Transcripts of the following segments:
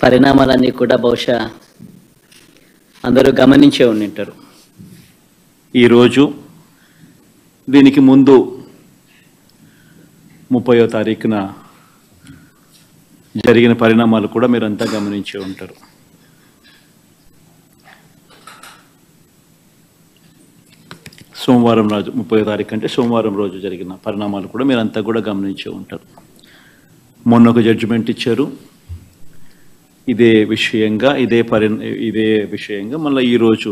పరిణామాలన్నీ కూడా బహుశా అందరూ గమనించే ఉంటారు. ఈరోజు దీనికి ముందు 30వ తారీఖున జరిగిన పరిణామాలు కూడా మీరంతా గమనించే ఉంటారు. సోమవారం రోజు 30వ తారీఖు అంటే సోమవారం రోజు జరిగిన పరిణామాలు కూడా మీరంతా కూడా గమనించే ఉంటారు. మొన్న ఒక జడ్జిమెంట్ ఇచ్చారు ఇదే విషయంగా మళ్ళీ ఈరోజు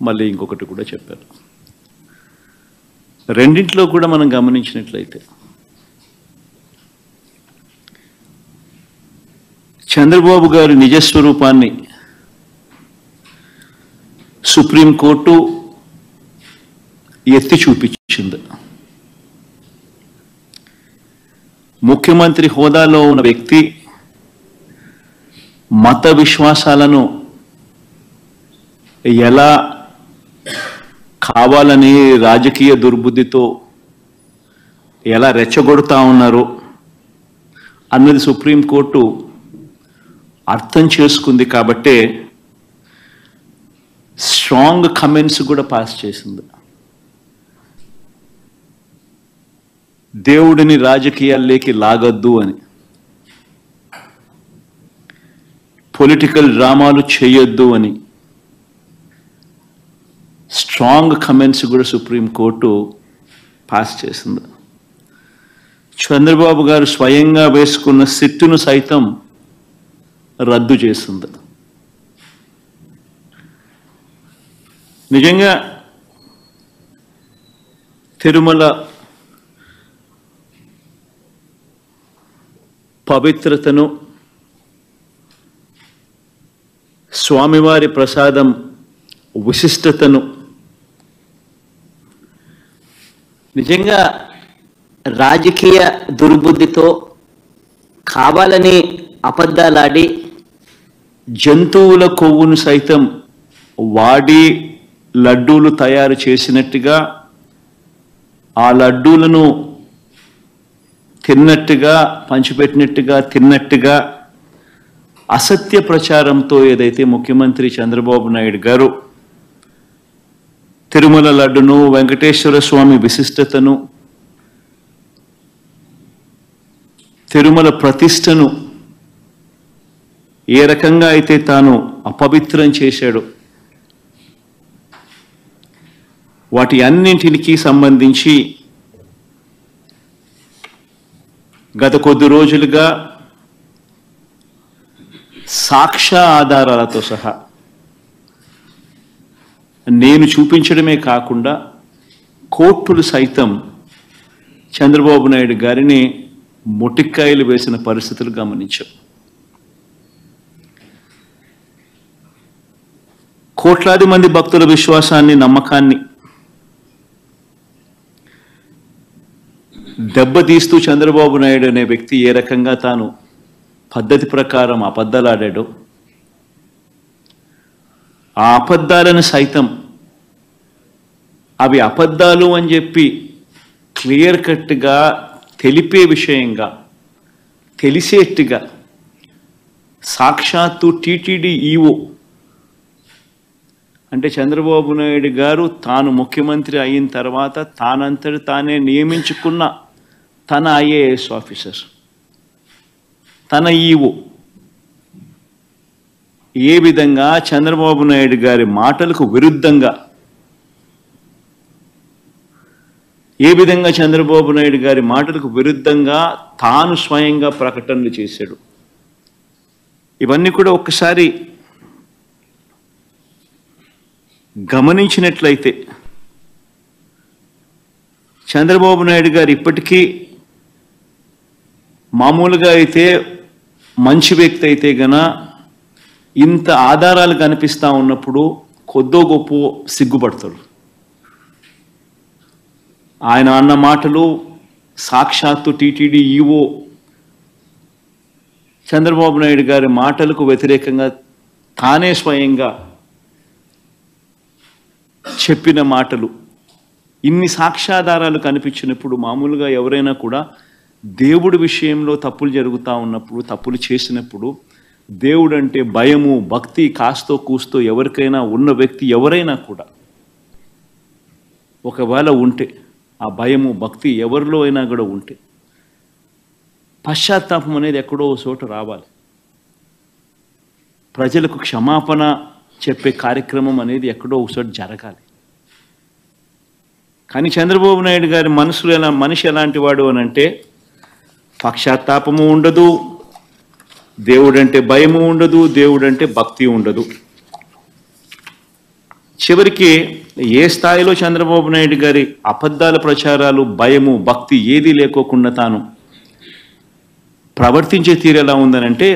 మళ్ళీ ఇంకొకటి కూడా చెప్పారు. రెండింటిలో కూడా మనం గమనించినట్లయితే చంద్రబాబు గారి నిజస్వరూపాన్ని సుప్రీంకోర్టు ఎత్తి చూపించింది. ముఖ్యమంత్రి హోదాలో ఉన్న వ్యక్తి మత విశ్వాసాలను ఎలా కావాలని రాజకీయ దుర్బుద్ధితో ఎలా రెచ్చగొడతా ఉన్నారో అన్నది సుప్రీంకోర్టు అర్థం చేసుకుంది. కాబట్టే స్ట్రాంగ్ కమెంట్స్ కూడా పాస్ చేసింది. దేవుడిని రాజకీయాల్లోకి లాగొద్దు అని, పొలిటికల్ డ్రామాలు చేయొద్దు అని స్ట్రాంగ్ కమెంట్స్ కూడా సుప్రీంకోర్టు పాస్ చేసింది. చంద్రబాబు గారు స్వయంగా వేసుకున్న సిట్టును సైతం రద్దు చేసింది. నిజంగా తిరుమల పవిత్రతను, స్వామివారి ప్రసాదం విశిష్టతను నిజంగా రాజకీయ దుర్బుద్ధితో కావాలని అబద్ధాలాడి జంతువుల కొవ్వును సైతం వాడి లడ్డూలు తయారు చేసినట్టుగా, ఆ లడ్డూలను తిన్నట్టుగా, పంచిపెట్టినట్టుగా తిన్నట్టుగా అసత్య ప్రచారంతో ఏదైతే ముఖ్యమంత్రి చంద్రబాబు నాయుడు గారు తిరుమల లడ్డును, వెంకటేశ్వర స్వామి విశిష్టతను, తిరుమల ప్రతిష్టను ఏ రకంగా అయితే తాను అపవిత్రం చేశాడో వాటి అన్నింటికి సంబంధించి గత కొద్ది రోజులుగా సాక్ష్య ఆధారాలతో సహా నేను చూపించడమే కాకుండా కోర్టులు సైతం చంద్రబాబు నాయుడు గారిని మొటిక్కాయలు వేసిన పరిస్థితులు గమనించాం. కోట్లాది మంది భక్తుల విశ్వాసాన్ని, నమ్మకాన్ని దెబ్బతీస్తూ చంద్రబాబు నాయుడు అనే వ్యక్తి ఏ రకంగా తాను పద్ధతి ప్రకారం అబద్ధాలాడాడో, ఆ అబద్ధాలను సైతం అవి అబద్ధాలు అని చెప్పి క్లియర్ కట్గా తెలిపే విషయంగా, తెలిసేట్టుగా సాక్షాత్తు టీటీడీ ఈఓ అంటే చంద్రబాబు నాయుడు గారు తాను ముఖ్యమంత్రి అయిన తర్వాత తానంతటి తానే నియమించుకున్న తన ఐఏఎస్ ఆఫీసర్, తన ఈఓ ఏ విధంగా చంద్రబాబు నాయుడు గారి మాటలకు విరుద్ధంగా, చంద్రబాబు నాయుడు గారి మాటలకు విరుద్ధంగా తాను స్వయంగా ప్రకటనలు చేశాడు. ఇవన్నీ కూడా ఒక్కసారి గమనించినట్లయితే చంద్రబాబు నాయుడు గారు ఇప్పటికీ మామూలుగా అయితే మంచి వ్యక్తి అయితే గన ఇంత ఆధారాలు కనిపిస్తూ ఉన్నప్పుడు కొద్దో గొప్ప సిగ్గుపడతాడు. ఆయన అన్న మాటలు సాక్షాత్తు టీటీడీ ఈఓ చంద్రబాబు నాయుడు గారి మాటలకు వ్యతిరేకంగా తానే స్వయంగా చెప్పిన మాటలు, ఇన్ని సాక్ష్యాధారాలు కనిపించినప్పుడు మామూలుగా ఎవరైనా కూడా దేవుడి విషయంలో తప్పులు జరుగుతూ ఉన్నప్పుడు, తప్పులు చేసినప్పుడు దేవుడు అంటే భయము భక్తి కాస్తో కూస్తో ఎవరికైనా ఉన్న వ్యక్తి ఎవరైనా కూడా ఒకవేళ ఉంటే ఆ భయము భక్తి ఎవరిలో అయినా కూడా ఉంటే పశ్చాత్తాపం అనేది ఎక్కడో చోట రావాలి. ప్రజలకు క్షమాపణ చెప్పే కార్యక్రమం అనేది ఎక్కడో చోట జరగాలి. కానీ చంద్రబాబు నాయుడు గారి మనిషి ఎలాంటి వాడు అని అంటే పశ్చాత్తాపము ఉండదు, దేవుడంటే భయము ఉండదు, దేవుడంటే భక్తి ఉండదు. చివరికి ఏ స్థాయిలో చంద్రబాబు నాయుడు గారి అబద్ధాల ప్రచారాలు భయము భక్తి ఏదీ లేకోకుండా తాను ప్రవర్తించే తీరు ఎలా ఉందనంటే